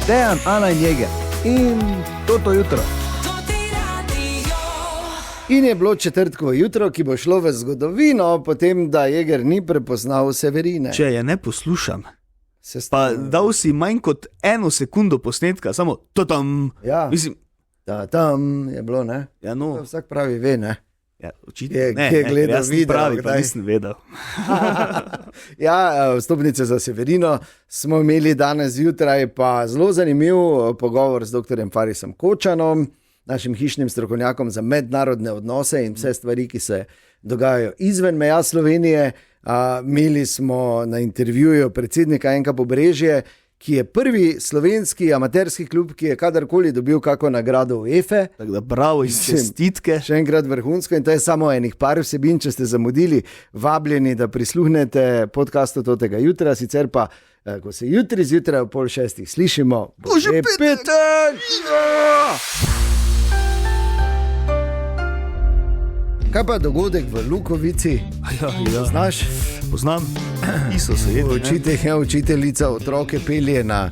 Dejan, Ana in Jeger. In to jutro. In je bilo četrtkovo jutro, ki bo šlo v zgodovino, potem da Jeger ni prepoznal Severine. Če je ne poslušam, pa dal si manj kot 1 sekundo posnetka, samo to tam. Ja, mislim, tam je bilo, ne? Ja, no. Vsak pravi ve, ne? Ja, očitno je gledal video, pravi, pa nisem vedel. Ja, vstopnice za Severino smo imeli danes zjutraj, pa zelo zanimiv pogovor z dr. Farisom Kočanom, našim hišnim strokovnjakom za mednarodne odnose in vse stvari, ki se dogajajo izven meja Slovenije. Imeli smo na intervjuju predsednika NK Pobrežje, ki je prvi slovenski amaterski klub, ki je kadarkoli dobil kako nagrado UEFA. Tako da bravo in čestitke. Še enkrat vrhunsko in to je samo enih par vsebin, če ste zamudili, vabljeni, da prisluhnete podcastu tega jutra, sicer pa, ko se jutri zjutraj ob 5:30 slišimo, bo že petek! Kaj pa dogodek v Lukovici? Ja. Znaš? Poznam. Učiteljica otroke pelje na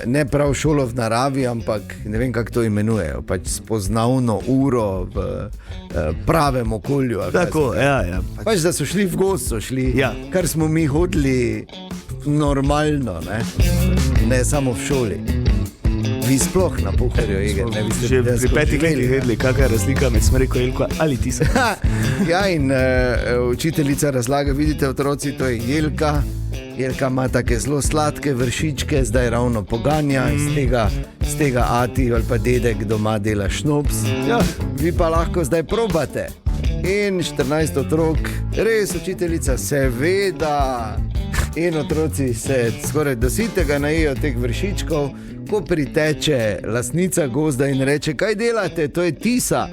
ne prav šolo v naravi, ampak ne vem, kako to imenujejo, pač spoznavno uro v pravem okolju. Tako, ja. Pač, da so šli v gost, kar smo mi hodili normalno, ne samo v šoli. Vi sploh na Pohorju, Jeger, ne vi ste že pri 5 letih vedeli, kakšna je razlika med Smreko Jelko ali Tisa. Ja, in učiteljica razlaga, vidite otroci, to je Jelka. Jelka ima take zelo sladke vršičke, zdaj ravno poganja iz tega ati ali pa dedek doma dela šnops. Ja, vi pa lahko zdaj probate. In 14 otrok, res učiteljica, seveda. In otroci se skoraj do sitega najejo teh vršičkov, ko priteče lastnica gozda in reče, kaj delate, to je Tisa.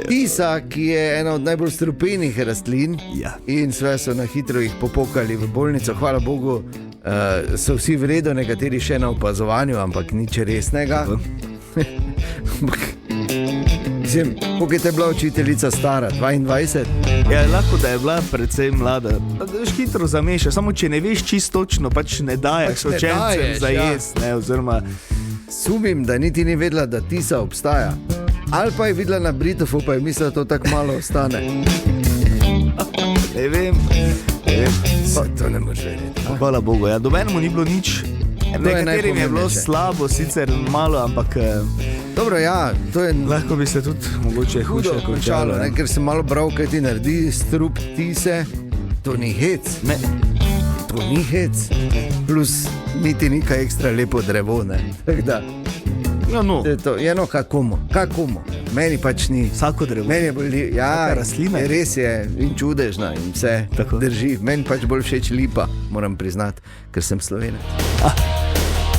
Tisa, ki je ena od najbolj strupenih rastlin. Ja. In sve so na hitro jih popokali v bolnico, hvala Bogu, so vsi v redu, nekateri še na opazovanju, ampak nič resnega. Mislim, koliko je te bila učiteljica stara? 22? Ja, lahko da je bila predvsej mlada. Veš, hitro zamešaš, samo če ne veš čisto točno, pač ne daješ učencem za jest, oziroma... Sumim, da niti ni vedela, da Tisa obstaja. Ali pa je videla na Britofu, pa je mislila, da to tako malo ostane. Ne vem. To ne moreš vedeti. Hvala Bogu, ja, dobenemu ni bilo nič. Nekaterim je bilo slabo, sicer malo, ampak... Dobro, ja, to je... Lahko bi se tudi mogoče huče končalo. Ker sem malo bral, kaj ti naredi strup Tise, to ni hec. Ne. To ni hec. Plus niti ni kaj ekstra lepo drevo, ne. Tako da... Ja, no. Eno, kakomo. Meni pač ni. Vsako drevo. Meni je bolj... Ja, rastlina. Res je in čudežna in vse tako drži. Meni pač bolj všeč lipa, moram priznati, ker sem Slovenec.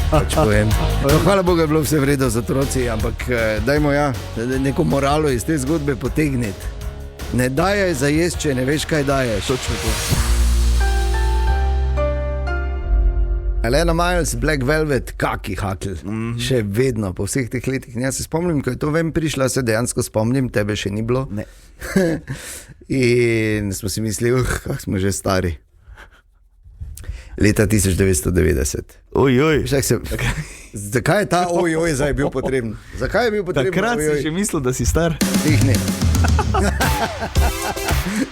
Pač povem. Hvala Bogu je bilo vse v redu za otroci, ampak dajmo neko moralo iz te zgodbe potegniti. Ne dajaj za jest, če ne veš, kaj daješ. Točno to. Alena Miles, Black Velvet, kaki hakl. Še vedno, po vseh teh letih. Jaz se spomnim, ko je to prišla, se dejansko spomnim, tebe še ni bilo. Ne. In smo si mislili, kako smo že stari. Leta 1990. Ojoj. Zakaj je ta ojoj zdaj bil potreben? Zakaj je bil potreben? Takrat si že mislil, da si star. Tihni.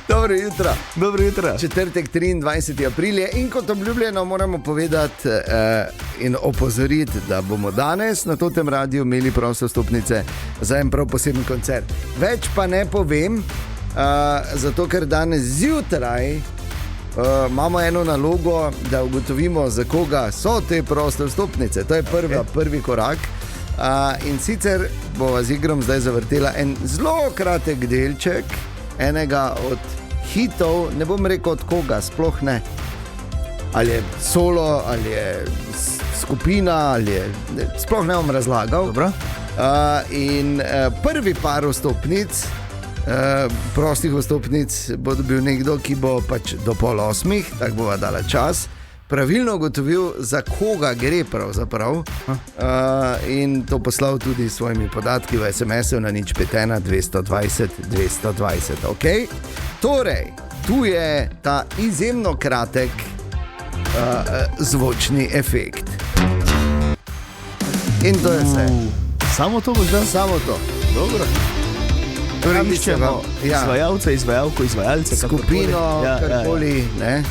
Dobro jutro. Dobro jutro. Četrtek 23. april je in kot obljubljeno moramo povedati in opozoriti, da bomo danes na tem radiju imeli proste vstopnice za en prav poseben koncert. Več pa ne povem, zato ker danes zjutraj imamo eno nalogo, da ugotovimo, za koga so te proste vstopnice. To je prvi korak. In sicer bova z igrom zdaj zavrtela en zelo kratek delček enega od hitov, ne bom rekel od koga, sploh ne. Ali je solo, ali je skupina, ali je... Sploh ne bom razlagal. Dobro. In prvi par vstopnic, prostih vstopnic bo dobil nekdo, ki bo pač do 7:30, tako bova dala čas, pravilno ugotovil, za koga gre pravzaprav, in to poslal tudi s svojimi podatki v SMS-u na 051 220 220. Okay? Torej, tu je ta izjemno kratek zvočni efekt. In to je vse. Samo to boš dal? Samo to. Dobro. Torej Rabi se iščemo vam, ja. izvajalce, izvajalko, izvajalce, Skupino, karkoli, ne.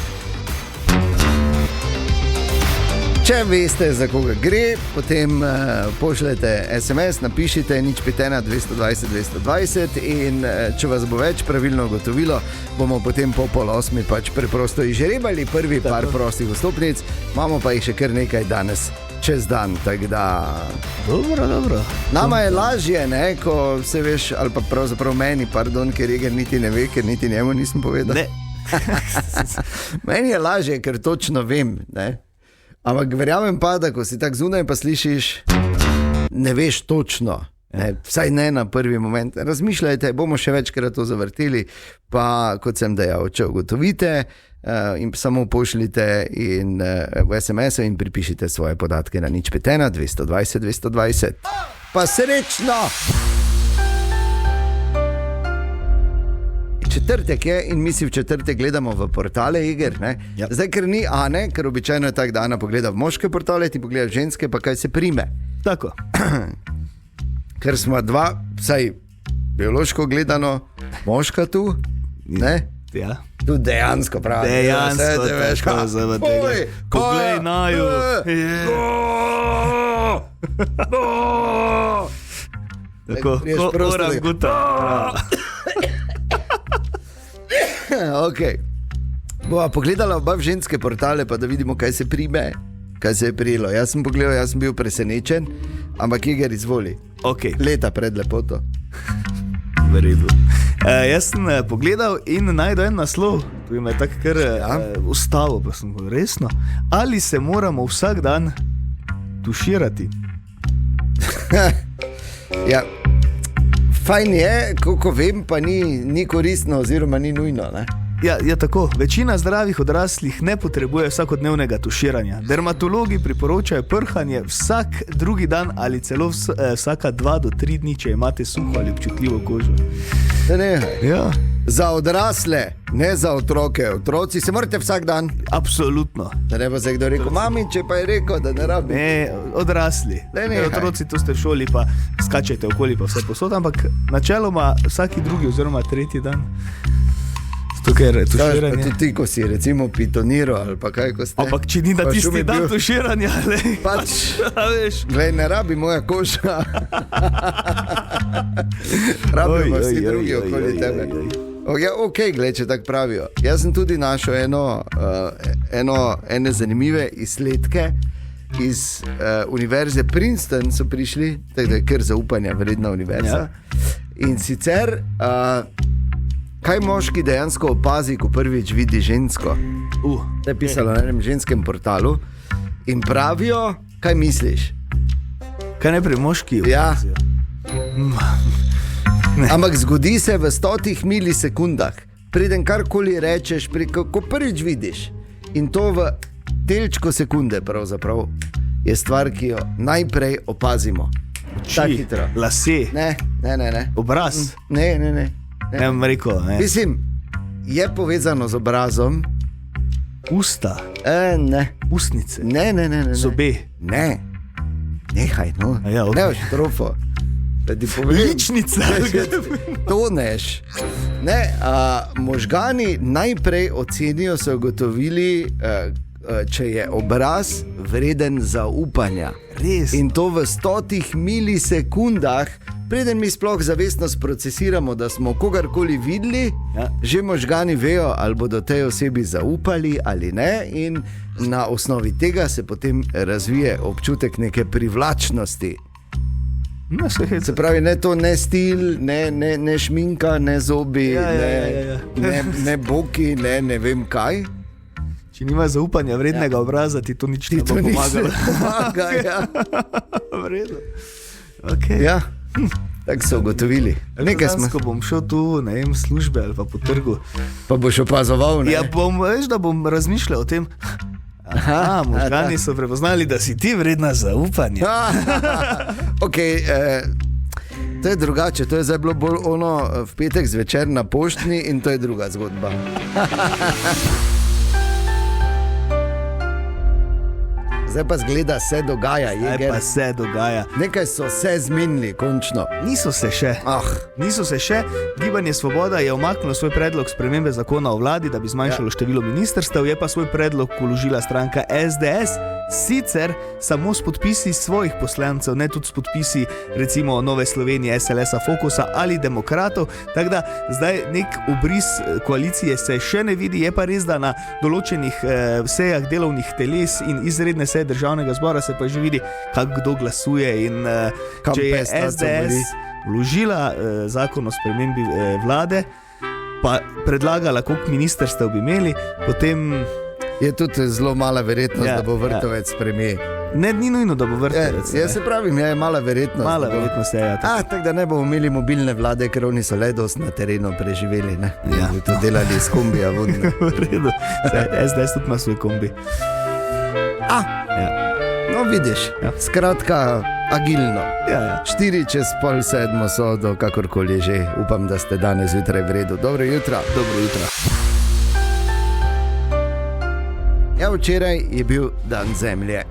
Če veste, za koga gre, potem pošljete SMS, napišite nič 5 220 220 in če vas bo več pravilno ugotovilo, bomo potem po 7:30 pač preprosto izžrebali prvi par prostih vstopnic, imamo pa jih še kar nekaj danes čez dan, tako da... Dobro. Nama je lažje, ne, ko se veš, ali pa pravzaprav meni, pardon, ker Eger niti ne ve, ker niti njemu nisem povedal. Ne. Meni je lažje, ker točno vem, ne. Ampak verjamem pa, da ko si tak zunaj pa slišiš, ne veš točno, ne, vsaj ne na prvi moment. Razmišljajte, bomo še večkrat to zavrteli, pa kot sem dejal, če ugotovite in samo pošljite in v SMS-u in pripišite svoje podatke na nič 5 220 220. Pa srečno! Četrtek je in mi si v četrtek gledamo v portale iger, ne? Ja. Zdaj, ker ni Ane, ker običajno je tak, da Ana pogleda v moške portale, ti pogleda ženske, pa kaj se prime. Tako. Ker smo dva, vsaj biološko gledano, moška tu, ne? Ja. Tu dejansko pravi. Dejansko, te veš, tako, zdaj pa tega. Poglej naju. Tako, Priješ ko prosto, oranguta. Okay. Bova pogledala oba v ženske portale, pa da vidimo, kaj se prime, kaj se je prijelo. Jaz sem pogledal, jaz sem bil presenečen, ampak Iger izvoli. Okay. Leta pred lepoto. V redu. Jaz sem pogledal in najdel en naslov, tu me je tako kar ustavil, pa sem govoril resno. Ali se moramo vsak dan tuširati? Ja, fajn je, koliko vem, pa ni koristno oziroma ni nujno, ne? Ja, tako. Večina zdravih odraslih ne potrebuje vsakodnevnega tuširanja. Dermatologi priporočajo prhanje vsak drugi dan ali celo vsaka 2 do 3 dni, če imate suho ali občutljivo kožo. Ja. Za odrasle, ne za otroke. Otroci se morate vsak dan. Absolutno. Da ne bo se kdo rekel, mami, če pa je rekel, da ne rabi. Ne, odrasli. Otroci, to ste v šoli, pa skačete okoli, pa vse posod, ampak načeloma vsaki drugi oziroma tretji dan. Tukaj tuširanje. Tudi ti, ko si recimo pitoniral ali pa kaj, ko ste. Ampak če ni na tisti dan tuširanja, pač, glej, ne rabi moja koža. Rabimo vsi drugi okoli tebe. Ja, ok, gled, če tako pravijo. Jaz sem tudi našel ene zanimive izsledke iz univerze Princeton so prišli, tako da je kar zaupanja vredna univerza. Ja. In sicer, kaj moški dejansko opazi, ko prvič vidi žensko? To je pisalo na enem ženskem portalu in pravijo, kaj misliš? Kaj najprej moški opazijo? Ja. Ampak zgodi se v 100 milisekundah, preden karkoli rečeš, ko prvič vidiš. In to v delčko sekunde pravzaprav je stvar, ki jo najprej opazimo. Tako hitro. Lase. Ne. Obraz. Ne. Ne bom rekel, ne. Mislim, je povezano z obrazom. Usta. Ne. Ustnice. Ne. Zobe. Ne. Nehaj, no. Ja, okay. Ne boš trofo. Ličnica. Toneš. Ne, možgani najprej ocenijo, so ugotovili, če je obraz vreden zaupanja. Res. In to v 100 milisekundah, preden mi sploh zavestno sprocesiramo, da smo kogarkoli videli, ja. Že možgani vejo, ali bodo tej osebi zaupali ali ne, in na osnovi tega se potem razvije občutek neke privlačnosti. No, se pravi, ne to, ne stil, ne šminka, ne zobi, ne boki, ne vem kaj. Če nima zaupanja vrednega obraza, ti to nič ne bo pomagalo. Ja. Vredo. Okay. Ja, tako so ugotovili. Ko bom šel tu, ne vem, službe ali pa po trgu. Pa boš opazoval, ne? Ja, veš, da bom razmišljal o tem. Možgani so prepoznali, da si ti vredna zaupanja. Ok, to je drugače, to je zdaj bilo bolj ono v petek zvečer na poštni in to je druga zgodba. zdaj pa zgleda, se dogaja. Zdaj pa se dogaja. Nekaj so se zmenili, končno. Niso se še. Gibanje Svoboda je umaknilo svoj predlog spremembe zakona o vladi, da bi zmanjšalo število ministrstev, je pa svoj predlog vložila stranka SDS, sicer samo s podpisi svojih poslancev, ne tudi s podpisi recimo Nove Slovenije, SLS-a, Fokusa ali Demokratov, tako da zdaj nek obris koalicije se še ne vidi, je pa res, da na določenih sejah delovnih teles in izredne seje državnega zbora se pa že vidi, kako kdo glasuje in če je SDS vložila zakon o spremembi vlade, pa predlagala, koliko ministrstev bi imeli, potem je tudi zelo mala verjetnost, da bo Vrtovec premijer. Ne, ni nujno, da bo Vrtovec. Jaz se pravim, je mala verjetnost. Mala verjetnost je, ja. Tako da ne bomo imeli mobilne vlade, ker oni so le dost na terenu preživeli, ne? Ja. Bi to delali s kombija vodne. V redu. SDS tudi ima svoj kombi. No, vidiš, skratka, agilno. 6:45 so, do kakorkoli že. Upam, da ste danes zjutraj v redu. Dobro jutro. Dobro jutro. Ja, včeraj je bil dan Zemlje.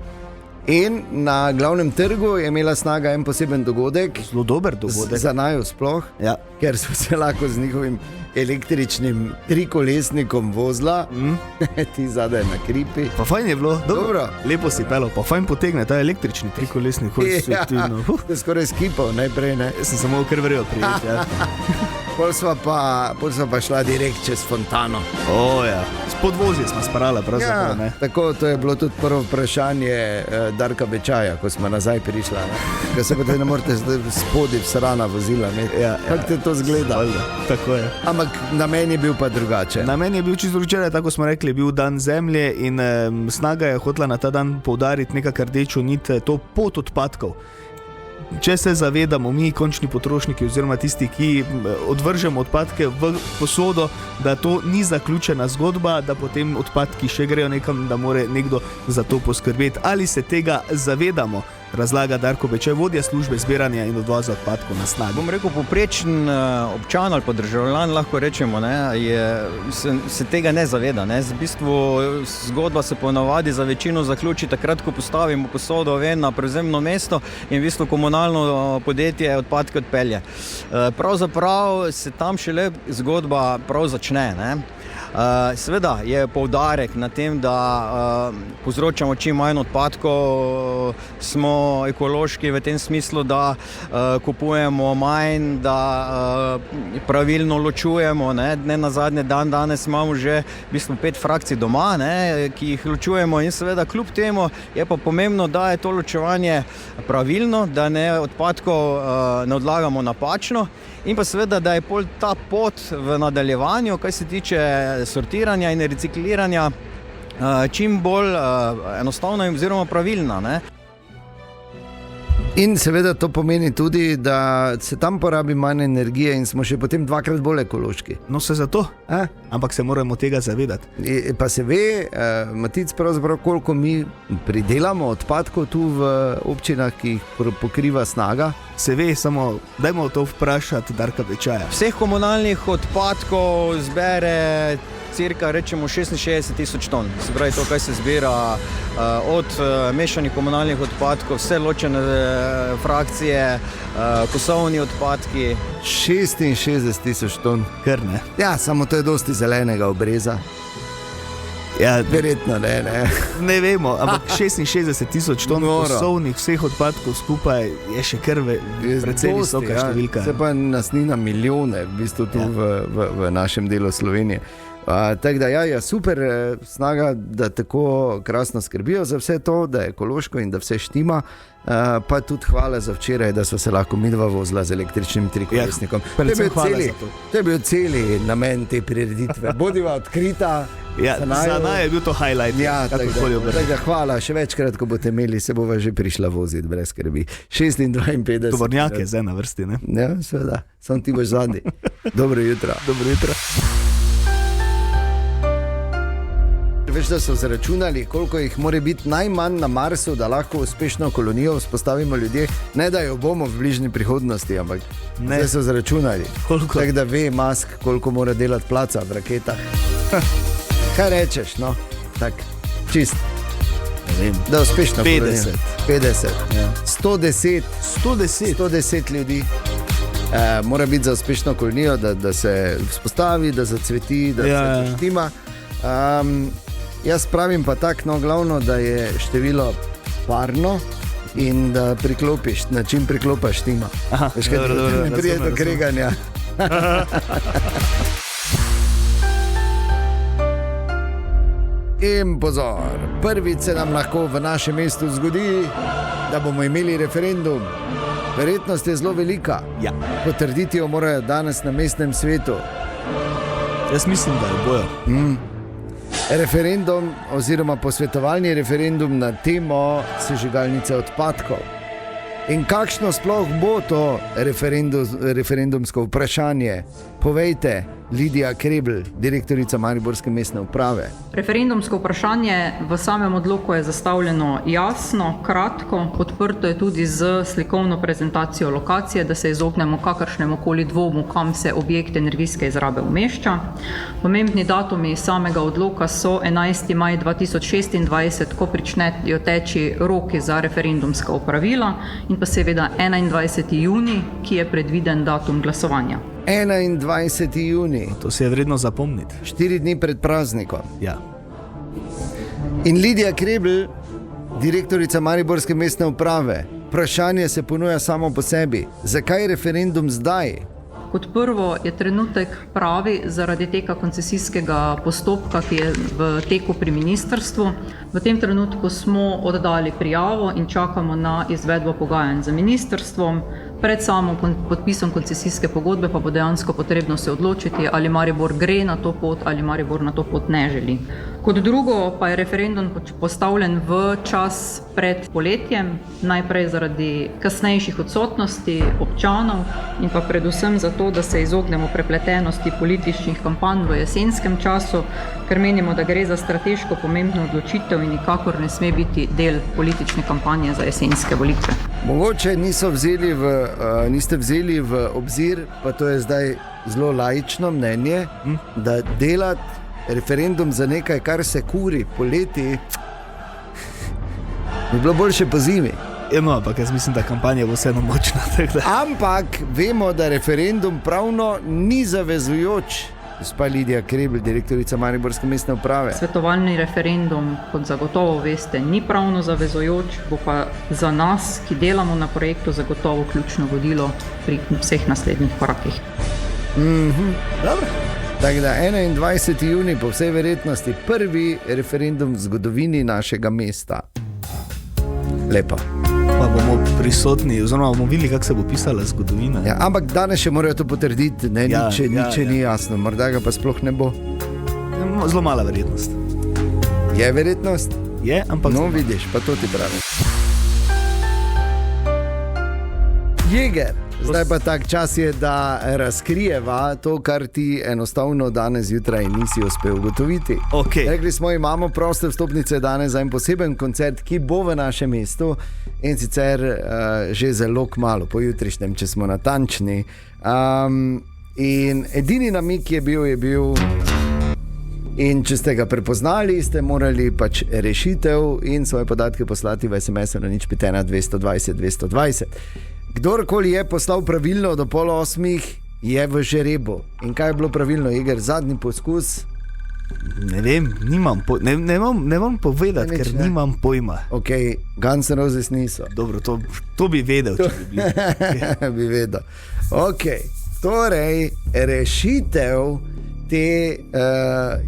In na glavnem trgu je imela Snaga en poseben dogodek. Zelo dober dogodek. Za naju sploh, ker so se lahko z njihovim električnim trikolesnikom vozila, ti zadaj na kripi. Pa fajn je bilo, dobro. Lepo si pelo, pa fajn potegne ta električni trikolesnik. To je skoraj skipal najprej, ne? Jaz sem samo kar verjel prijeti, Pol sva pa šla direkt čez fontano. S podvozje smo sparala, pravzaprav, ne? Tako, to je bilo tudi prvo vprašanje Darka Bečaja, ko smo nazaj prišla, ne? Ker se pa te ne morete spodi vsrana vozila imeti. Kako te to zgleda? Tako je. Ampak namen je bil pa drugače. Namen je bil čisto včeraj, tako smo rekli, je bil dan Zemlje in Snaga je hotela na ta dan poudariti nekako rdečo nit, to pot odpadkov. Če se zavedamo mi, končni potrošniki oziroma tisti, ki odvržemo odpadke v posodo, da to ni zaključena zgodba, da potem odpadki še grejo nekam, da mora nekdo za to poskrbeti. Ali se tega zavedamo? Razlaga Darko Bečaj, vodja službe zbiranja in odvoza odpadkov na Snagi. Bom rekel, povprečen občan ali pa državljan, lahko rečemo, se tega ne zaveda. V bistvu zgodba se ponavadi za večino zaključi takrat, ko postavimo posodo na prevzemno mesto in v bistvu komunalno podjetje odpadke odpelje. Pravzaprav se tam šele zgodba prav začne. Seveda je poudarek na tem, da povzročamo čim manj odpadkov, smo ekološki v tem smislu, da kupujemo manj, da pravilno ločujemo. Ne nazadnje danes imamo že v bistvu 5 frakcij doma, ki jih ločujemo in seveda kljub temu je pa pomembno, da je to ločevanje pravilno, da odpadkov ne odlagamo napačno. In pa seveda, da je ta pot v nadaljevanju, kar se tiče sortiranja in recikliranja, čim bolj enostavna oziroma pravilna. In seveda to pomeni tudi, da se tam porabi manj energije in smo še potem 2-krat bolj ekološki. No, se zato, ampak se moramo tega zavedati. Pa se ve, Matic, pravzaprav koliko mi pridelamo odpadkov tu v občinah, ki jih pokriva Snaga? Se ve, samo dajmo to vprašati Darka Bečaja. Vseh komunalnih odpadkov zbere cirka, rečemo, 66,000 ton. Se pravi, to, kaj se zbira od mešanih komunalnih odpadkov, vse ločene frakcije, kosovni odpadki. 66,000 ton. Kar ne. Ja, samo to je dosti zelenega obreza. Ja, verjetno ne. Ne vemo, ampak 66,000 ton kosovnih vseh odpadkov skupaj je še kar precej visoka številka. Se pa nas ni na milijone, v bistvu tu v našem delu Slovenije. Tako da je super Snaga, da tako krasno skrbijo za vse to, da je ekološko in da vse štima. Pa tudi hvala za včeraj, da so se lahko midva vozila z električnim trikolesnikom. To je bil celi namen te prireditve. Bodiva odkrita. Za naj je bil to highlight. Tako da hvala, še večkrat, ko boste imeli, se bova že prišla voziti, brez skrbi. 56. Tovornjak je zdaj na vrsti, ne? Ja, seveda, samo ti boš zadnji. Dobro jutro. Dobro jutro. Veš, da so zračunali, koliko jih mora biti najmanj na Marsu, da lahko uspešno kolonijo vzpostavimo ljudje. Ne, da jo bomo v bližnji prihodnosti, ampak zdaj so zračunali. Tako da ve Musk, koliko mora delati placa v raketah. Kaj rečeš, no? Tak, čist. vem. Da uspešno 50. 50. Ja. 110. 110. 110 ljudi. Mora biti za uspešno kolonijo, da se vzpostavi, da zacveti, da se štima. Jaz pravim pa tako, no, glavno, da je število parno in da priklopiš, na čim priklopaš štima. Veš, kaj ne prije do kreganja. In pozor, prvič se nam lahko v našem mestu zgodi, da bomo imeli referendum. Verjetnost je zelo velika. Ja. Potrditi jo morajo danes na mestnem svetu. Jaz mislim, da je bojo. Referendum oziroma posvetovalni referendum na temo sežigalnice odpadkov. In kakšno sploh bo to referendumsko vprašanje? Povejte, Lidija Krebl, direktorica Mariborske mestne uprave. Referendumsko vprašanje v samem odloku je zastavljeno jasno, kratko, podprto je tudi z slikovno prezentacijo lokacije, da se izognemo kakršnemu koli dvomu, kam se objekt energijske izrabe umešča. Pomembni datumi samega odloka so 11. maj 2026, ko pričnejo teči roki za referendumska opravila, in pa seveda 21. junij, ki je predviden datum glasovanja. 21. junij. To se je vredno zapomniti. 4 dni pred praznikom. Ja. In Lidija Krebl, direktorica Mariborske mestne uprave, vprašanje se ponuja samo po sebi. Zakaj referendum zdaj? Kot prvo je trenutek pravi zaradi tega koncesijskega postopka, ki je v teku pri ministrstvu. V tem trenutku smo oddali prijavo in čakamo na izvedbo pogajanj z ministrstvom. Pred samo podpisom koncesijske pogodbe pa bo dejansko potrebno se odločiti, ali Maribor gre na to pot ali Maribor na to pot ne želi. Kot drugo pa je referendum postavljen v čas pred poletjem, najprej zaradi kasnejših odsotnosti občanov in pa predvsem zato, da se izognemo prepletenosti političnih kampanj v jesenskem času, ker menimo, da gre za strateško pomembno odločitev in nikakor ne sme biti del politične kampanje za jesenske volitve. Mogoče niste vzeli v obzir, pa to je zdaj zelo laično mnenje, da delati referendum za nekaj, kar se kuri poleti, bi bilo boljše po zimi. No, ampak jaz mislim, da kampanja bo vseeno močna. Ampak vemo, da referendum pravno ni zavezujoč. Gospa Lidija Krebl, direktorica Mariborske mestne uprave. Svetovalni referendum, kot zagotovo veste, ni pravno zavezujoč, bo pa za nas, ki delamo na projektu, zagotovo ključno vodilo pri vseh naslednjih korakih. Dobro. Tako da 21. junij po vsej verjetnosti prvi referendum v zgodovini našega mesta. Lepo. Pa bomo prisotni, oziroma bomo videli, kako se bo pisala zgodovina. Ja, ampak danes še morajo to potrditi, ne? Nič ni jasno, morda ga pa sploh ne bo. Zelo mala verjetnost. Je verjetnost? Je, ampak... No, vidiš, pa to ti pravim. Jeger, zdaj pa tak čas je, da razkrijeva to, kar ti enostavno danes zjutraj nisi uspel ugotoviti. Okay. Rekli smo, imamo proste vstopnice danes za en poseben koncert, ki bo v našem mestu, in sicer že zelo kmalu, pojutrišnjem, če smo natančni. In edini namik je bil, in če ste ga prepoznali, ste morali pač rešitev in svoje podatke poslati v SMS-u na 051 220 220. Kdorkoli je poslal pravilno do 7:30, je v žrebu. In kaj je bilo pravilno, Jeger? Zadnji poskus? Ne vem, ne vam povedati, ker nimam pojma. Ok, Guns N' Roses niso. Dobro, to bi vedel, če bi bil. Bi vedel. Ok, torej rešitev te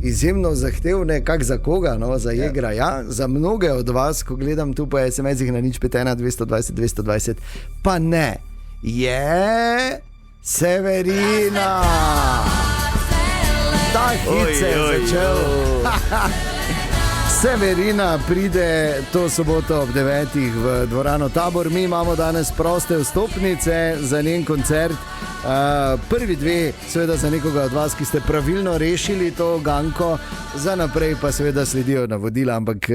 izjemno zahtevne, kak za koga, no, za Jegra, ja, za mnoge od vas, ko gledam tu po SMS-ih na 051 220 220, pa ne, je Severina. Ta hit se je začel. Severina pride to soboto ob 9:00 v dvorano Tabor. Mi imamo danes proste vstopnice za njen koncert. Prvi dve, seveda za nekoga od vas, ki ste pravilno rešili to ganko, za naprej pa seveda sledijo navodila, ampak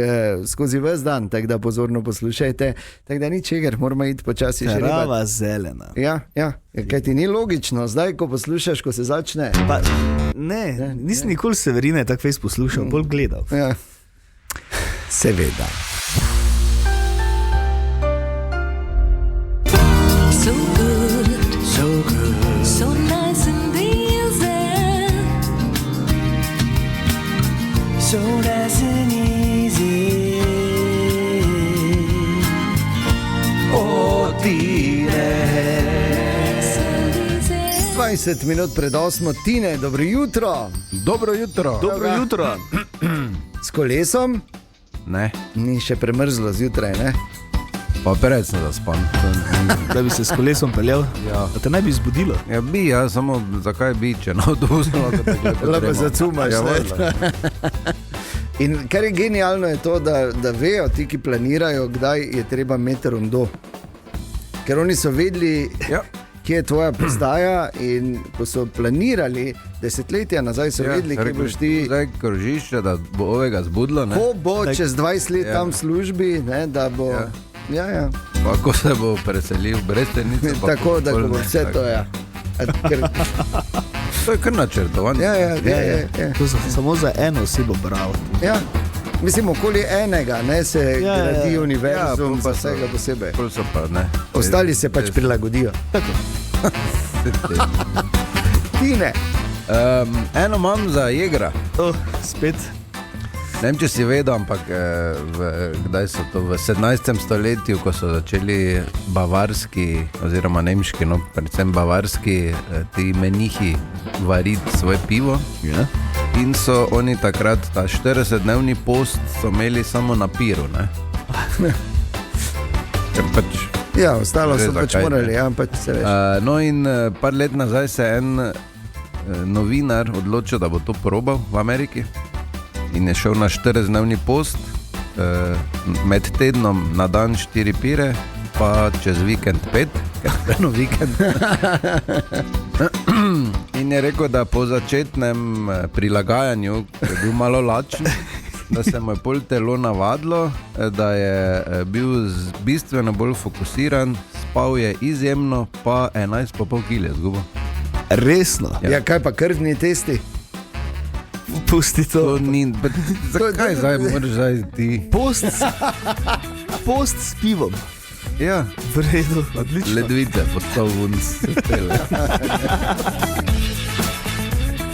skozi ves dan, tako da pozorno poslušajte. Tako da ni čegar, moramo iti počasi še ribati. Trava zelena. Ja, kaj ti ni logično, zdaj ko poslušaš, ko se začne. Pa, nisem nikoli Severine tako fejs poslušal, bolj gledal. Ja. Seveda. 20 minut pred 8, Tine, dobro jutro. Dobro jutro. Dobro jutro. S kolesom? Ne, Ni še premrzlo zjutraj, ne? pa preveč sem zaspan. Da bi se s kolesom peljal. Ja. Da te ne bi zbudilo. Ja, bi, ja, samo zakaj bi, če na odvozno, da te gre po Lepo tremu. zacumaš, Ja, ne? valjda. In kar je genialno je to, da vejo ti, ki planirajo, kdaj je treba imeti rondo. Ker oni so vedeli, Ja. kje je tvoja postaja in ko so planirali desetletja nazaj, so vedeli, kje rekel, boš ti. Zdaj krožišče, da bo ovega zbudilo, ne? Ko bo čez 20 let Ja. tam v službi, ne, da bo. Ja. Ja. Pa ko se bo preselil v Brestenico. pa Tako da pol ko bo ne, vse tako. to. Ja. To je kar načrtovanje. Ja. To samo za eno osebo bravo. Ja. Mislim, okoli enega ne, se Ja, ja, gradi ja. univerzum, pol za pa so- vsega posebej. Pol so pa, ne. Ostali se pač prilagodijo. Tine, Eno imam za jegra. Spet. Ne vem, če si vedel, ampak kdaj so to v 17. stoletju, ko so začeli bavarski, oziroma nemški, no, predvsem bavarski, ti menihi variti svoje pivo. Ja. In so oni takrat ta 40-dnevni post so imeli samo na piru. Ne? Ker pač, ja, ostalo Že so pač zakaj, morali, ne? ja, pač se veš. no in par let nazaj se je en novinar odločil, da bo to probal v Ameriki. In je šel na 40-dnevni post, med tednom na dan 4 pire, pa čez vikend 5, ker je eno vikend. In je rekel, da po začetnem prilagajanju, ko je bil malo lačen, da se mu je pol telo navadilo, da je bil bistveno bolj fokusiran, spal je izjemno, pa 11,5 kg je zgubil. Resno. Ja. Ja, kaj pa krvni testi? Pusti To to. ni, zakaj zdaj moraš zdaj ti? Post s pivom. Ja, V redu, odlično. ledvice pod to vunc.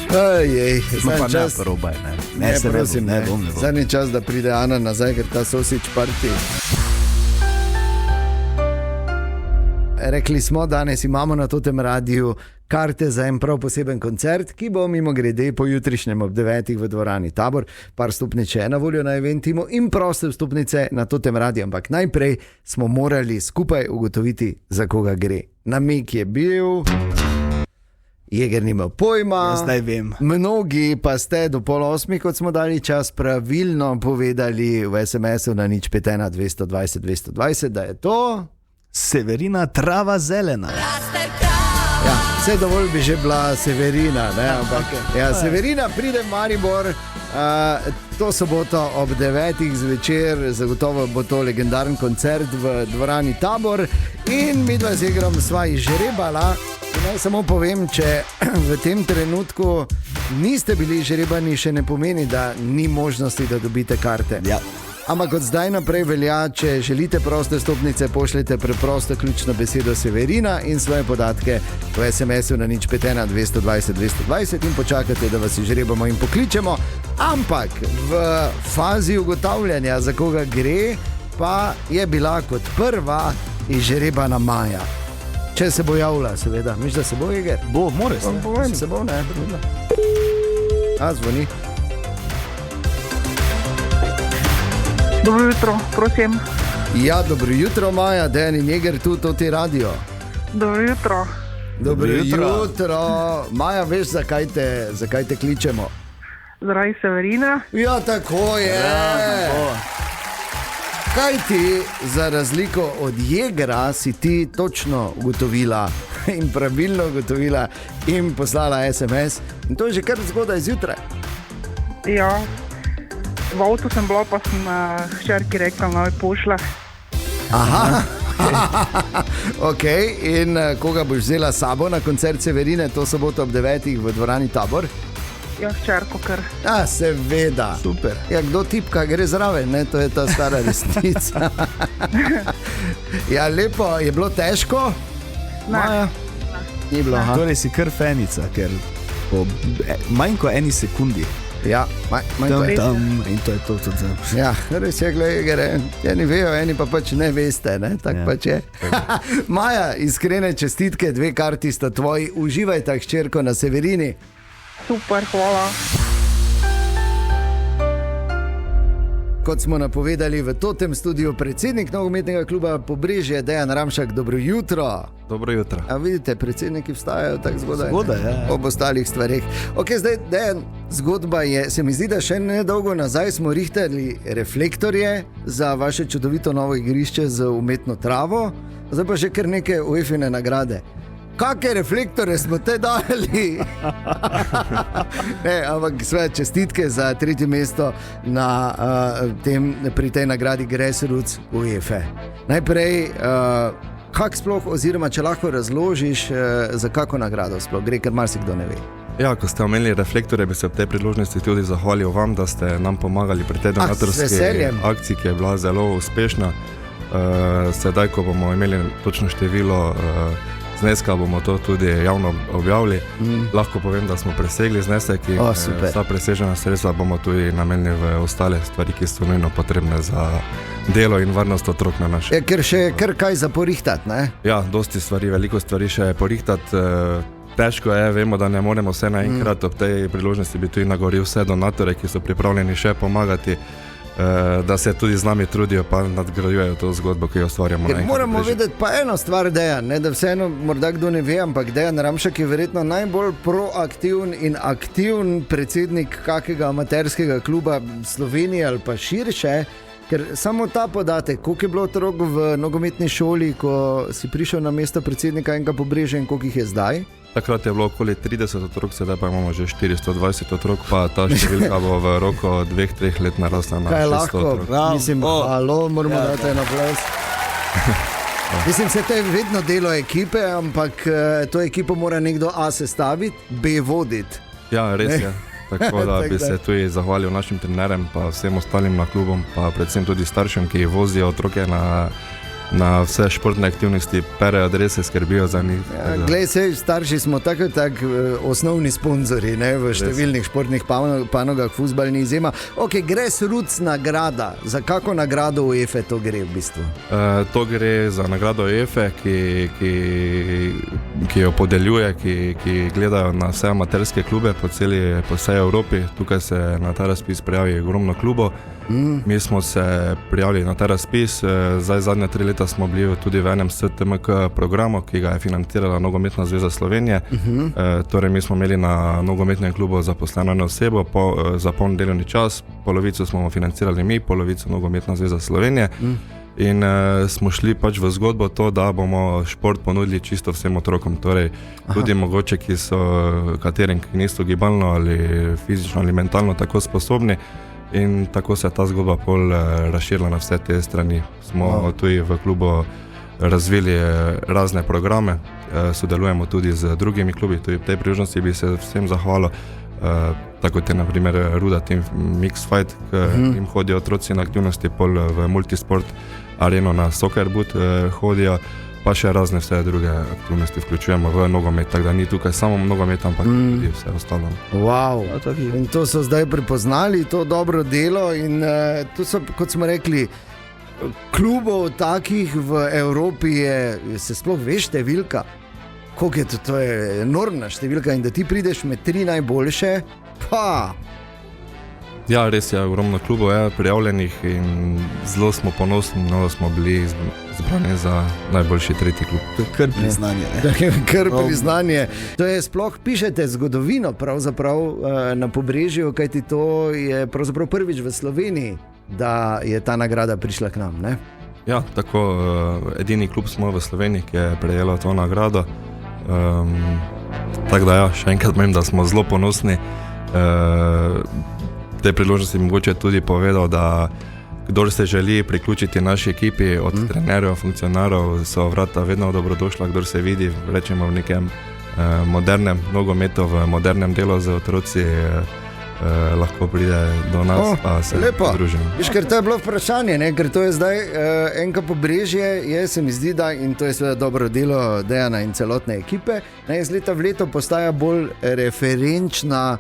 Ojej, No pa zadnji ne čas. probaj, ne. Ne, se prosim, ne bom. Zadnji čas, da pride Ana nazaj, ker ta sosič parti. Rekli smo, danes imamo na tem radiju karte za en prav poseben koncert, ki bo mimo grede po jutrišnjem ob 9. v dvorani Tabor. Par stopnic je na voljo na Eventimu in proste vstopnice na tem radiju. Ampak najprej smo morali skupaj ugotoviti, za koga gre. Namig je bil, Jeger nima pojma. Ja, zdaj vem. Mnogi pa ste do 7:30, kot smo dali čas, pravilno povedali v SMS-u na 051 220 220, da je to. Severina trava zelena. Ja, vse dovolj bi že bila Severina, ne, ampak ja, Severina pride v Maribor to soboto ob 9. zvečer, zagotovo bo to legendaren koncert v dvorani Tabor in mi dva z Jegrom sva izžrebala. Naj samo povem, če v tem trenutku niste bili žrebani, še ne pomeni, da ni možnosti, da dobite karte. Ja. Ampak od zdaj naprej velja, če želite proste stopnice, pošljite preprosto ključno besedo Severina in svoje podatke v SMS-u na 051 220 220 in počakate, da vas izžrebamo in pokličemo. Ampak v fazi ugotavljanja, za koga gre, pa je bila kot prva izžrebana Maja. Če se bo javila, seveda. Misliš, da se bo, Jeger? Bo, more se. Povem, se bo, ne. A, zvoni. Dobro jutro, prosim. Ja, dobro jutro, Maja, Dejan in Jeger, tu, to ti radio. Dobro jutro. Dobro jutro. jutro. Maja, veš, zakaj te kličemo? Zaradi Severina. Ja, tako je. Kaj ti, za razliko od Jegera, si ti točno ugotovila in pravilno ugotovila in poslala SMS. In to je že kar zgodaj zjutraj. Ja. V avtu sem bila, pa sem hčerki rekla, naj pošle. Aha. Ok, in koga boš vzela s sabo na koncert Severine to soboto ob 9. v dvorani Tabor? Ja, hčerko kar. Ja, seveda. Super. Ja, kdo tipka, gre zraven, ne? To je ta stara resnica. Ja, lepo, je bilo težko? Ne. Maja? Ni bilo, aha. Torej si kar fenica, ker po manj kot eni sekundi Ja, Tam in to je to tudi za. Ja, res je, gledaj, eni vejo, eni pa pač ne veste, ne? Tak pač je. Maja, iskrene čestitke, 2 karti sta tvoji, uživajte hčerko na Severini. Super, hvala. Kot smo napovedali v tem studiu, predsednik nogometnega kluba Pobrežje, Dejan Ramšak, dobro jutro. Dobro jutro. A vidite, predsedniki vstajajo tako zgodaj. Zgodaj, ja. Ob ostalih stvareh. Ok, zdaj, Dejan, zgodba je, se mi zdi, da še nedolgo nazaj smo rihtali reflektorje za vaše čudovito novo igrišče z umetno travo, zdaj pa že kar neke UEFA-ne nagrade. Kakšne reflektore smo te dali? Ne, ampak svoje čestitke za 3. mesto na, pri tej nagradi Grassroots UEFA. Najprej, kak sploh, oziroma če lahko razložiš, za kako nagrado sploh gre, ker marsikdo ne ve. Ja, ko ste omenili reflektore, bi se ob tej priložnosti tudi zahvalil vam, da ste nam pomagali pri tej donatorski akciji, ki je bila zelo uspešna. Sedaj, ko bomo imeli točno število zneska, bomo to tudi javno objavili. Lahko povem, da smo presegli znesek in vsa presežena sredstva bomo tudi namenili v ostale stvari, ki so nujno potrebne za delo in varnost otrok na naše. Ker še kar kaj za porihtati, ne? Ja, dosti stvari, veliko stvari še porihtati. Težko je, vemo, da ne moremo vse naenkrat. Ob tej priložnosti bi tudi nagovoril vse donatore, ki so pripravljeni še pomagati, da se tudi z nami trudijo pa nadgrajujejo to zgodbo, ki jo ustvarjamo. Moramo vedeti pa eno stvar, Dejan, ne, da vseeno morda kdo ne ve, ampak Dejan Ramšak je verjetno najbolj proaktiven in aktiven predsednik kakega amaterskega kluba Slovenije ali pa širše, ker samo ta podatek, koliko je bilo otrok v nogometni šoli, ko si prišel na mesto predsednika enega Pobrežja in koliko jih je zdaj? Takrat je bilo okoli 30 otrok, sedaj pa imamo že 420 otrok, pa ta številka bo v roku 2-3 let narasla na 600 otrok. Mislim, moramo dati en aplavz. Mislim, se to je vedno delo ekipe, ampak to ekipo mora nekdo A sestaviti, B voditi. Ja, res je. Tako da bi se tudi zahvalil našim trenerjem, pa vsem ostalim na klubom, pa predvsem tudi staršem, ki vozijo otroke na vse športne aktivnosti, perejo adrese, skrbijo za njih. Ja, glej, sej, starši smo tako osnovni sponzori, ne, v številnih športnih panogah, fuzbal ni izjema. Ok, Grassroots nagrada, za kako nagrado UEFA to gre v bistvu? To gre za nagrado UEFA, ki jo podeljuje, ki gledajo na vse amaterske klube po vsej Evropi. Tukaj se na ta razpis prijavi ogromno klubov. Mi smo se prijavili na ta razpis, zdaj zadnje 3 leta smo bili tudi v enem STMK programu, ki ga je financirala Nogometna zveza Slovenije. Torej mi smo imeli na nogometnem klubu zaposleno eno osebo za poln delovni čas, polovico smo financirali mi, polovico Nogometna zveza Slovenije. In smo šli pač v zgodbo to, da bomo šport ponudili čisto vsem otrokom, torej tudi mogoče, katerim, ki niso gibalno ali fizično ali mentalno tako sposobni. In tako se je ta zgodba pol razširila na vse te strani. Smo tudi v klubu razvili razne programe, sodelujemo tudi z drugimi klubi, tudi v tej priložnosti bi se vsem zahvalil, tako kot je na primer Ruda Team Mix Fight, jim hodijo otroci na aktivnosti, pol v Multisport Areno na Soccer Boot hodijo, pa še razne vse druge aktivnosti vključujemo v nogomet, tako da ni tukaj samo nogomet, ampak tudi vse ostalo. Wow. In to so zdaj prepoznali, to dobro delo in to so, kot smo rekli, klubov takih v Evropi je, se sploh veš številka, koliko je to je enormna številka in da ti prideš med 3 najboljše, pa... Ja, res je, ogromno klubov je prijavljenih in zelo smo ponosni, da smo bili zbrani za najboljši 3. klub. To je kar priznanje. Kar priznanje. To je sploh, pišete zgodovino pravzaprav na Pobrežju, kajti to je pravzaprav prvič v Sloveniji, da je ta nagrada prišla k nam, ne? Ja, tako, edini klub smo v Sloveniji, ki je prejela to nagrado. Tako da ja, še enkrat povem, da smo zelo ponosni. V tej priložnosti mogoče tudi povedal, da kdor se želi priključiti naši ekipi, od trenerjev, funkcionarjev, so vrata vedno dobrodošla, kdor se vidi, rečemo, v nekem modernem nogometu, v modernem delu z otroci, lahko pride do nas, pa se pridružimo. Viš, ker to je bilo vprašanje, ne? Ker to je zdaj enka Pobrežje, se mi zdi, da, in to je seveda dobro delo Dejana in celotne ekipe, iz leta v leto postaja bolj referenčna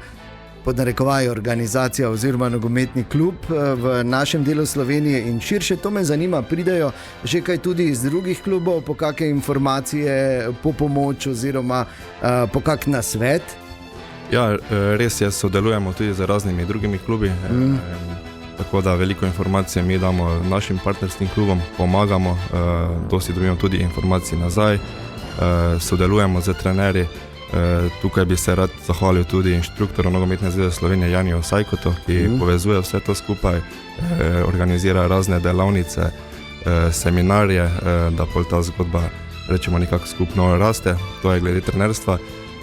pod narekovaji organizacija oziroma nogometni klub v našem delu Slovenije in širše. To me zanima, pridejo že kaj tudi iz drugih klubov, po kakšne informacije, po pomoč oziroma po kak nasvet? Ja, res je, sodelujemo tudi z raznimi drugimi klubi, tako da veliko informacije mi damo našim partnerskim klubom, pomagamo, dosti dobimo tudi informacije nazaj, sodelujemo z trenerji. Tukaj bi se rad zahvalil tudi inštruktoru Nogometne zveze Slovenije Janiju Sajkotu, ki povezuje vse to skupaj, organizira razne delavnice, seminarje, da pol ta zgodba, rečemo, nekako skupno raste. To je glede trenerstva.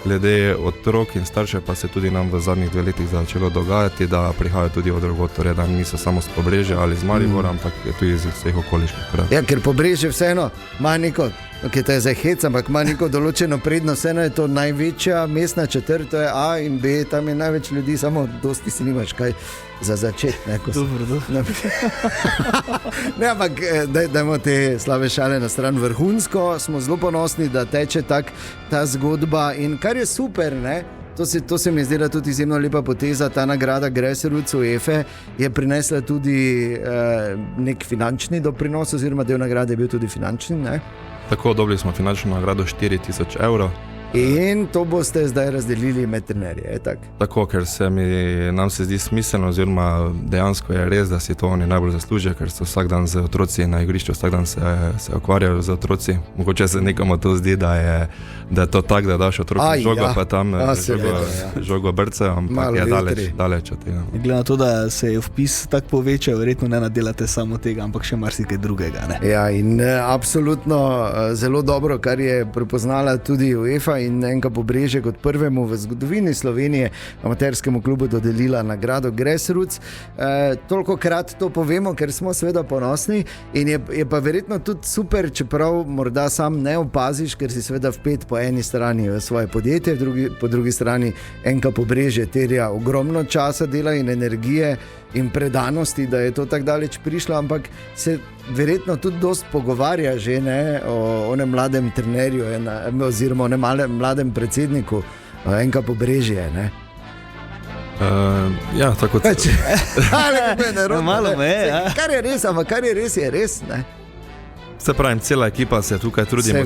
Glede otrok in staršev pa se tudi nam v zadnjih 2 letih začelo dogajati, da prihajajo tudi od drugod, torej da niso samo z Pobrežja ali z Maribora, ampak tudi iz vseh okoliških krajev. Ja, ker Pobrežje vseeno ima neko, ki to je zdaj hec, ampak ima neko določeno prednost, vseeno je to največja mestna četrt, to je A in B, tam je največ ljudi, samo dosti si nimaš kaj za začeti. Dobro. Ne, ampak dajmo te slabe šale na stran. Vrhunsko smo zelo ponosni, da teče ta zgodba in kar je super, ne? To se mi zdi, da tudi izjemno lepa poteza. Ta nagrada Grassroots UEFA je prinesla tudi nek finančni doprinos, oziroma del nagrade je bil tudi finančni, ne? Tako, dobili smo finančno nagrado 4000 evrov. In to boste zdaj razdelili med trenerje, tako, ker nam se zdi smiselno, oziroma dejansko je res, da si to oni najbolj zaslužijo, ker so vsak dan z otroci na igrišču, vsak dan se ukvarjajo z otroci. Mogoče se nekomu to zdi, da je to tako, da daš otroku žogo, pa tam žogo brce, ampak je daleč od tega. Glede na to, da se je vpis tako povečal, verjetno ne nadelate samo tega, ampak še marsikaj drugega, ne? Ja, in absolutno zelo dobro, kar je prepoznala tudi UEFA in NK Pobrežje kot prvemu v zgodovini Slovenije amaterskemu klubu dodelila nagrado Grassroots. Tolikokrat to povemo, ker smo seveda ponosni in je pa verjetno tudi super, čeprav morda sam ne opaziš, ker si seveda vpet po eni strani v svoje podjetje, po drugi strani NK Pobrežje terja ogromno časa, dela in energije in predanosti, da je to tako daleč prišlo, ampak se verjetno tudi dosti pogovarja že, ne, o onem mladem trenerju oziroma o onem mladem predsedniku NK Pobrežje, ne? Ja, tako pač, malo me je, ja. Kar je res, ampak kar je res, ne? Se pravim, cela ekipa se tukaj trudimo,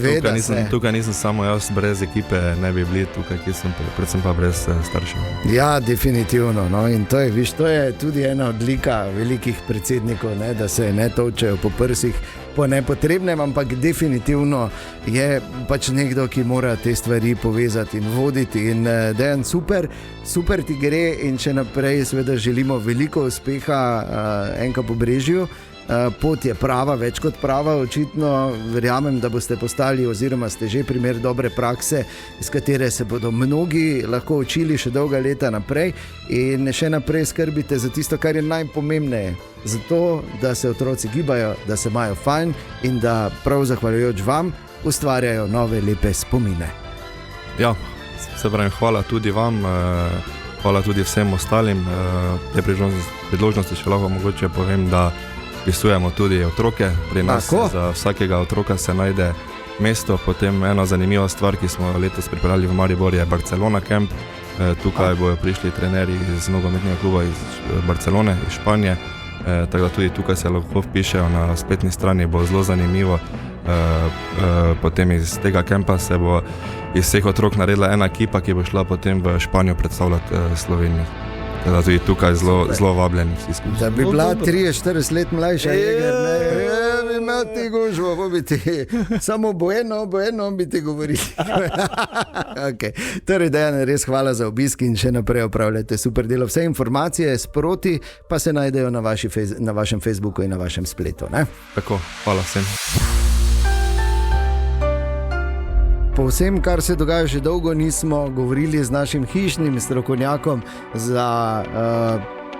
tukaj nisem samo jaz, brez ekipe ne bi bili tukaj, ki sem, predvsem pa brez staršev. Ja, definitivno, no, in to je tudi ena odlika velikih predsednikov, ne, da se ne tolčejo po prsih po nepotrebnem, ampak definitivno je pač nekdo, ki mora te stvari povezati in voditi in Dejan, super ti gre in še naprej seveda želimo veliko uspeha NK Pobrežju. Pot je prava, več kot prava, očitno verjamem, da boste postali oziroma ste že primer dobre prakse, iz katere se bodo mnogi lahko učili še dolga leta naprej in še naprej skrbite za tisto, kar je najpomembneje, za to, da se otroci gibajo, da se imajo fajn in da prav zahvaljujoč vam ustvarjajo nove lepe spomine. Ja, se pravim, hvala tudi vam, hvala tudi vsem ostalim. Te priložnosti še lahko mogoče povem, da vpisujemo tudi otroke, pri nas za vsakega otroka se najde mesto. Potem ena zanimiva stvar, ki smo letos pripravili v Mariboru, je Barcelona Camp. Tukaj bojo prišli trenerji iz nogometnega kluba iz Barcelone, iz Španije, tako da tudi tukaj se lahko vpišejo na spletni strani, bo zelo zanimivo. Potem iz tega kampa se bo iz vseh otrok naredila ena ekipa, ki bo šla potem v Španijo predstavljati Slovenijo. Da tudi tukaj zelo vabljeni vsi skupaj. Da bi bila 3-4 let mlajša, bi imel ti gužvo, bi ti samo Bueno bi ti govorili. Okay. Torej, Dejan, res hvala za obisk in še naprej opravljate super delo. Vse informacije sproti pa se najdejo na vašem Facebooku in na vašem spletu, ne? Tako, hvala vsem. Po vsem, kar se dogaja že dolgo, nismo govorili z našim hišnim strokovnjakom za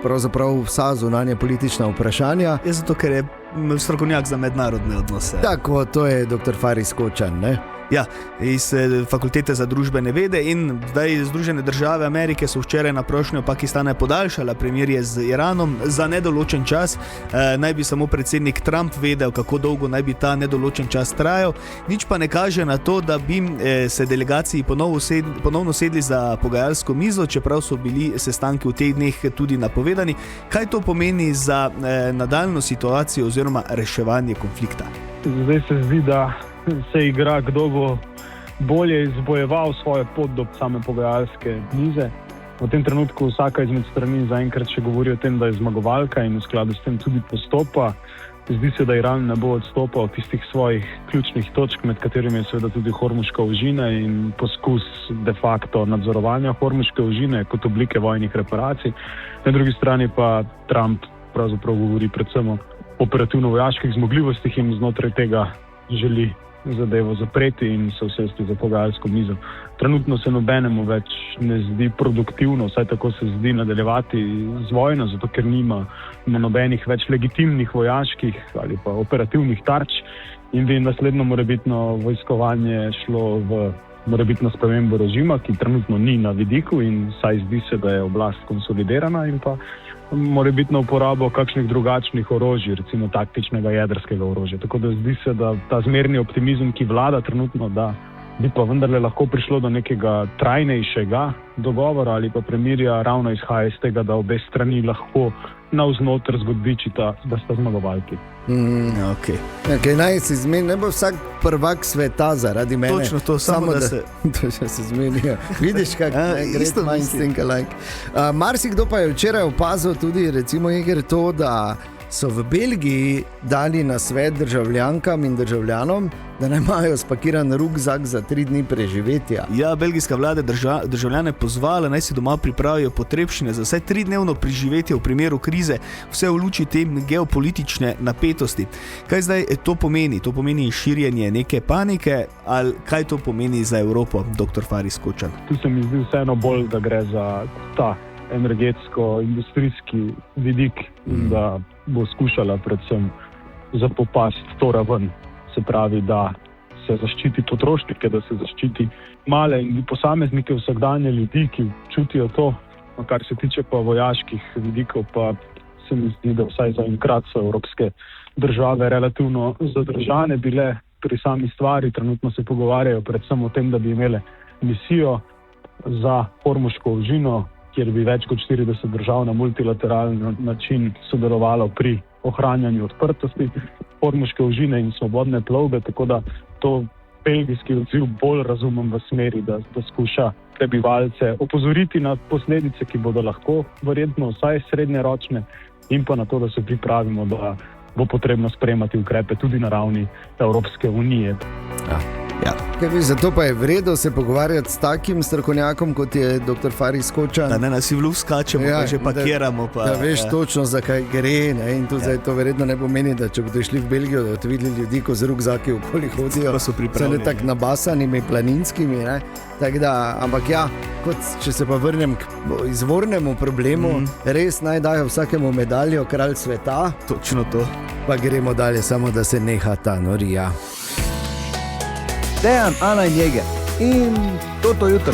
pravzaprav vsa zunanja politična vprašanja. Je zato, ker je strokovnjak za mednarodne odnose. Tako, to je dr. Faris Kočan, ne? Ja, iz Fakultete za družbene vede in zdaj Združene države Amerike so včeraj na prošnjo Pakistana podaljšala premirje z Iranom za nedoločen čas. Naj bi samo predsednik Trump vedel, kako dolgo naj bi ta nedoločen čas trajal. Nič pa ne kaže na to, da bi se delegaciji ponovno sedli za pogajalsko mizo, čeprav so bili sestanki v teh dneh tudi napovedani. Kaj to pomeni za nadaljno situacijo oziroma reševanje konflikta? Zdaj se zdi, da se igra, kdo bo bolje izbojeval svojo pot do same pogajalske mize. V tem trenutku vsaka izmed strani zaenkrat še govori o tem, da je zmagovalka in v skladu s tem tudi postopa. Zdi se, da Iran ne bo odstopal od tistih svojih ključnih točk, med katerimi je seveda tudi Hormuška ožina in poskus de facto nadzorovanja Hormuške ožine kot oblike vojnih reparacij. Na drugi strani pa Trump pravzaprav govori predvsem o operativno-vojaških zmogljivostih in znotraj tega želi zadevo zapreti in se usesti za pogajalsko mizo. Trenutno se nobenemu več ne zdi produktivno, vsaj tako se zdi, nadaljevati z vojno, zato ker nima nobenih več legitimnih vojaških ali pa operativnih tarč in bi naslednjo morebitno vojskovanje šlo v morebitno spremembo režima, ki trenutno ni na vidiku in saj zdi se, da je oblast konsolidirana, in pa morebitno uporabo kakšnih drugačnih orožij, recimo taktičnega jedrskega orožja. Tako da zdi se, da ta zmerni optimizem, ki vlada trenutno, da bi pa vendarle lahko prišlo do nekega trajnejšega dogovora ali pa premirja, ravno izhaja iz tega, da obe strani lahko navznoter zgodbičita, da sta zmagovalki. Okay, naj se zmeni, ne bo vsak prvak sveta zaradi mene. Točno to, samo da se... Točno se zmenijo. Vidiš, kako isto mislim. Marsikdo pa je včeraj opazil tudi, recimo, Igor, to, da so v Belgiji dali na svet državljankam in državljanom, da ne imajo spakiran rukzak za 3 dni preživetja. Ja, belgijska vlada državljane pozvala, naj si doma pripravijo potrebščine za vsaj 3-dnevno preživetje v primeru krize, vse v luči te geopolitične napetosti. Kaj zdaj to pomeni? To pomeni širjenje neke panike, ali kaj to pomeni za Evropo, dr. Faris Kočan? Tu se mi zdi vseeno bolj, da gre za ta energetsko-industrijski vidik in da bo skušala predvsem zapopasti to raven. Se pravi, da se zaščiti potrošnike, da se zaščiti male in posameznike, vsakdanje ljudi, ki čutijo to. Kar se tiče pa vojaških vidikov, pa se mi zdi, da vsaj zaenkrat so evropske države relativno zadržane bile pri sami stvari. Trenutno se pogovarjajo predvsem o tem, da bi imele misijo za Hormuško ožino, kjer bi več kot 40 držav na multilateralni način sodelovalo pri ohranjanju odprtosti Hormuške ožine in svobodne plovbe, tako da to belgijski odziv bolj razumem v smeri, da skuša prebivalce opozoriti na posledice, ki bodo lahko verjetno vsaj srednjeročne, in pa na to, da se pripravimo, da bo potrebno sprejemati ukrepe tudi na ravni Evropske unije. Ja. Zato pa je vredno se pogovarjati s takim strokovnjakom, kot je dr. Faris Kočan. Da ne nas v luft skačemo, pa že pakiramo. Da veš točno, zakaj gre. Ne? In zdaj to verjetno ne pomeni, da če bodo šli v Belgijo, da bodo videli ljudi, ko z rukzaki okoli hodijo. Se ne tak nabasanimi, planinskimi. Ampak ja, če se pa vrnem k izvornemu problemu, res naj dajo vsakemu medaljo kralj sveta. Točno to. Pa gremo dalje, samo da se neha ta norija. Dejan, Ana in Jeger in toto jutro.